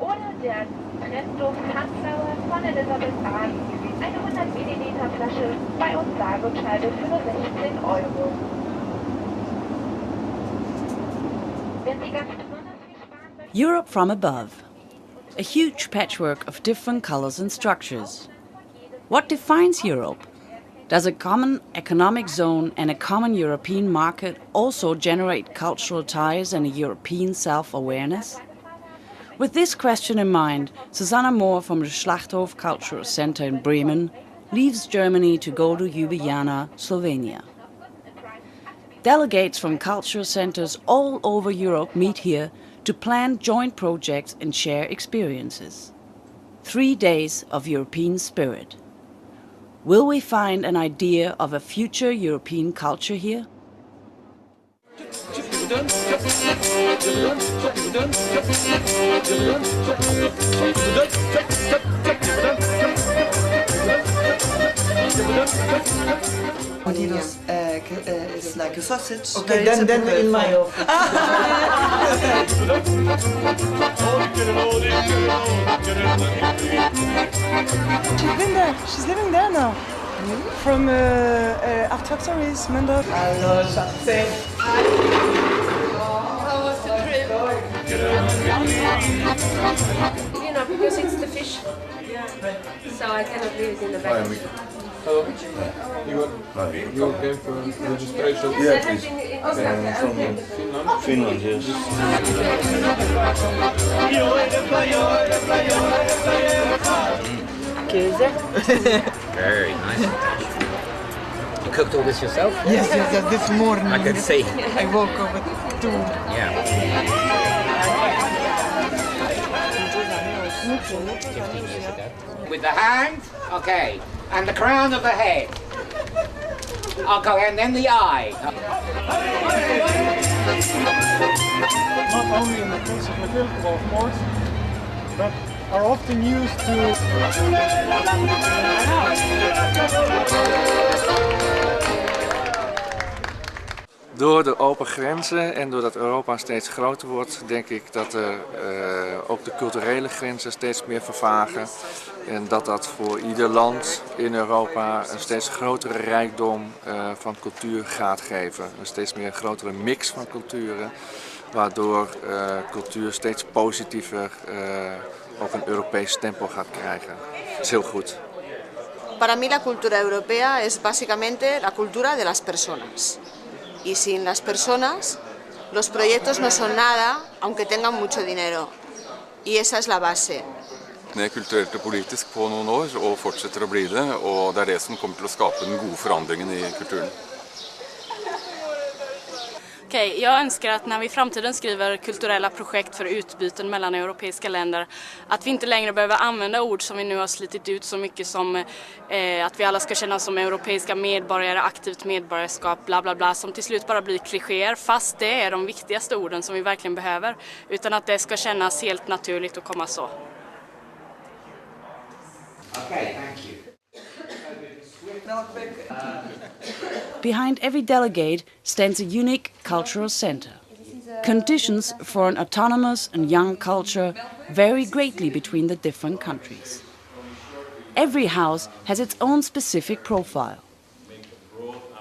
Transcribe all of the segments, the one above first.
Oder der Testcase Tanzlauer von Elisabeth Bahn. Eine 100 Milliliter Flasche bei uns sage und schreibe für nur 16 €. Wenn Sie ganz besonders viel sparen möchten, Europe from above. A huge patchwork of different colors and structures. What defines Europe? Does a common economic zone and a common European market also generate cultural ties and a European self-awareness? With this question in mind, Susanna Moore from the Schlachthof Cultural Center in Bremen leaves Germany to go to Ljubljana, Slovenia. Delegates from cultural centers all over Europe meet here to plan joint projects and share experiences. 3 days of European spirit. Will we find an idea of a future European culture here? Potatoes is like a sausage. Okay, then in my office. She's been there. She's living there now. From Art Factories, Mendop. Hello, Schatze. How was the trip? You know, because it's the fish, so I cannot leave it in the bag. Hello. You came for registration? Yeah, please. From Finland? Finland, yes. Very nice. You cooked all this yourself? Yes, this morning. I could see. I woke up at 2. Yeah. 15 years ago. With the hand, okay, and the crown of the head. Okay, and then the eye. Not only in the case of Medilco, of course, but are often used to Door de open grenzen en doordat Europa steeds groter wordt, denk ik dat ook de culturele grenzen steeds meer vervagen. En dat voor ieder land in Europa een steeds grotere rijkdom van cultuur gaat geven. Een steeds meer grotere mix van culturen, waardoor cultuur steeds positiever ook een Europees stempel gaat krijgen. Dat is heel goed. Para mí la cultura europea es básicamente la cultura de las personas. Y sin las personas, los proyectos no son nada, aunque tengan mucho dinero. Y esa es la base. Den er kulturelt og politisk på noen år, og fortsetter å bli det, og det er det som kommer til å skape den gode forandringen i kulturen. Okej, jag önskar att när vi i framtiden skriver kulturella projekt för utbyten mellan europeiska länder, att vi inte längre behöver använda ord som vi nu har slitit ut så mycket som att vi alla ska känna som europeiska medborgare, aktivt medborgarskap, bla bla bla, som till slut bara blir klichéer, fast det är de viktigaste orden som vi verkligen behöver, utan att det ska kännas helt naturligt att komma så. Okay, thank you. Behind every delegate stands a unique cultural center. Conditions for an autonomous and young culture vary greatly between the different countries. Every house has its own specific profile.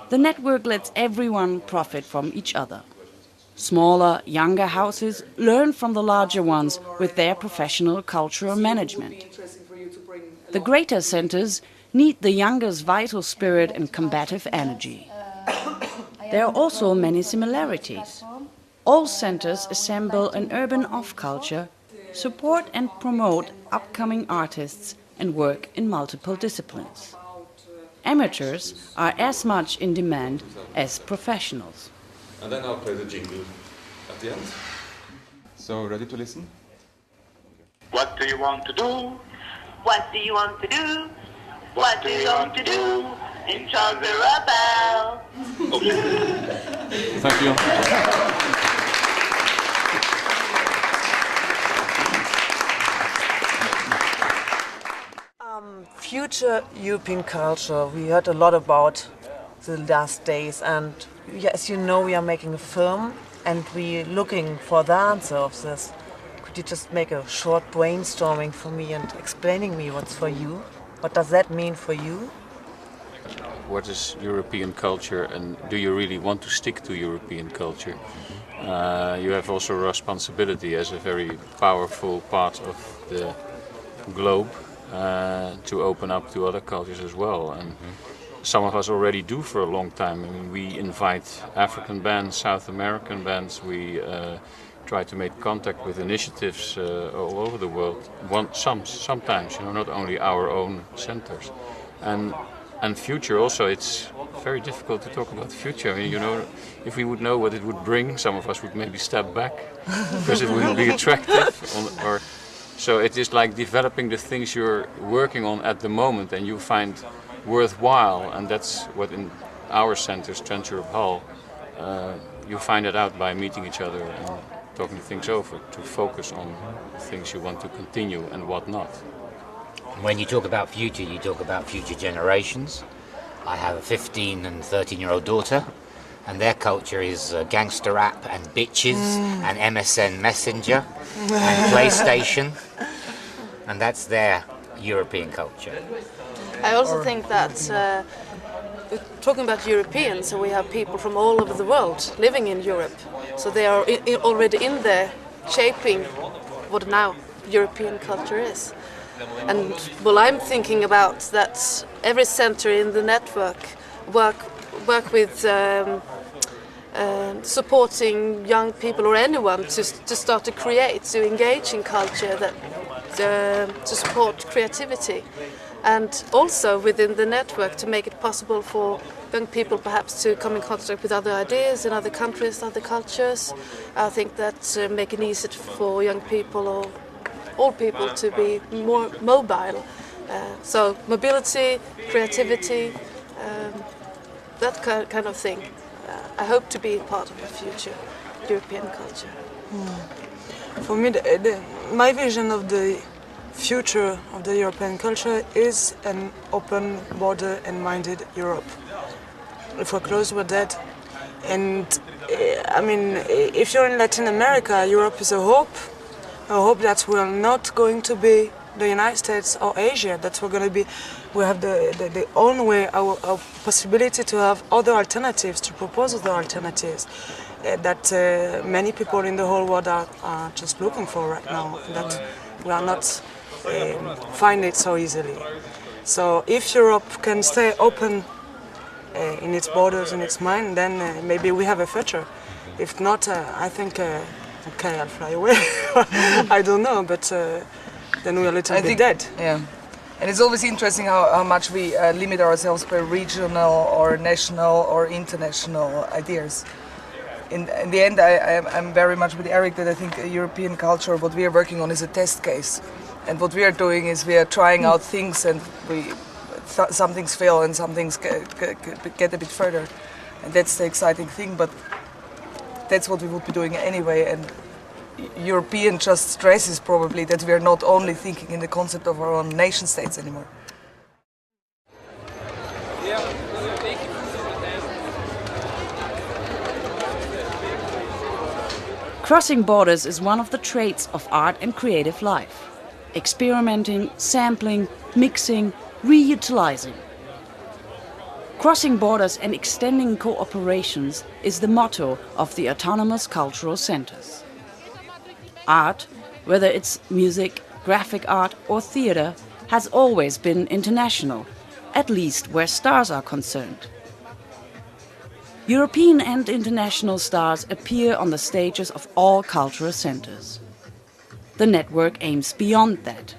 The network lets everyone profit from each other. Smaller, younger houses learn from the larger ones with their professional cultural management. The greater centers need the younger's vital spirit and combative energy. There are also many similarities. All centers assemble an urban off-culture, support and promote upcoming artists and work in multiple disciplines. Amateurs are as much in demand as professionals. And then I'll play the jingle at the end. So, ready to listen? What do you want to do? What do you want to do? What do you want to do in Charleroi? Okay. Thank you. Future European culture, we heard a lot about the last days, and as you know, we are making a film and we're looking for the answer of this Could you just make a short brainstorming for me and explaining me what's for you? What does that mean for you? What is European culture, and do you really want to stick to European culture? You have also a responsibility as a very powerful part of the globe to open up to other cultures as well. And some of us already do for a long time. I mean, we invite African bands, South American bands. We try to make contact with initiatives all over the world. Sometimes, not only our own centers. And future also, it's very difficult to talk about the future. I mean, if we would know what it would bring, some of us would maybe step back because it wouldn't be attractive. So it is like developing the things you're working on at the moment and you find worthwhile, and that's what in our centers, Trans-Europe Hall, you find it out by meeting each other and talking things over to focus on things you want to continue and what not. When you talk about future, you talk about future generations. I have a 15 and 13-year-old daughter, and their culture is gangster rap and bitches and MSN Messenger and PlayStation, and that's their European culture. I also think that we're talking about Europeans, so we have people from all over the world living in Europe, so they are already in there shaping what now European culture is. And well, I'm thinking about that every center in the network work with supporting young people or anyone to start to create, to engage in culture, to support creativity, and also within the network to make it possible for young people perhaps to come in contact with other ideas in other countries, other cultures. I think that make it easier for young people or all people to be more mobile. So mobility, creativity, that kind of thing. I hope to be part of the future European culture. For me, my vision of the future of the European culture is an open border and minded Europe. If we're close with that, and I mean, if you're in Latin America, Europe is a hope that we're not going to be the United States or Asia, that we're going to be, we have the own way, our possibility to have other alternatives, to propose other alternatives that many people in the whole world are just looking for right now, that we are not find it so easily. So if Europe can stay open in its borders, in its mind, then maybe we have a future. If not, I think okay, I'll fly away. I don't know, but then we're a little bit dead. Yeah, and it's always interesting how much we limit ourselves by regional or national or international ideas. In the end, I'm very much with Eric that I think European culture, what we are working on, is a test case. And what we are doing is we are trying out things, and some things fail and some things get a bit further. And that's the exciting thing, but that's what we would be doing anyway. And European just stresses probably that we are not only thinking in the concept of our own nation states anymore. Crossing borders is one of the traits of art and creative life. Experimenting, sampling, mixing, reutilizing. Crossing borders and extending cooperations is the motto of the autonomous cultural centers. Art, whether it's music, graphic art or theater, has always been international, at least where stars are concerned. European and international stars appear on the stages of all cultural centers. The network aims beyond that.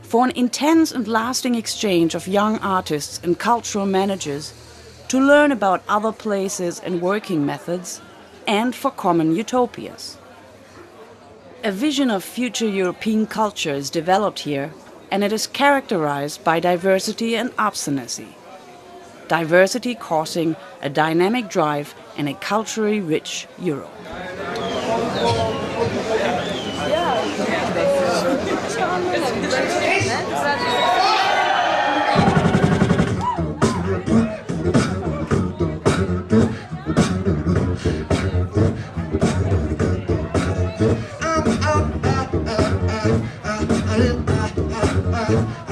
For an intense and lasting exchange of young artists and cultural managers, to learn about other places and working methods, and for common utopias. A vision of future European culture is developed here, and it is characterized by diversity and obstinacy. Diversity causing a dynamic drive in a culturally rich Europe. I'm ah, ah, ah, ah, ah.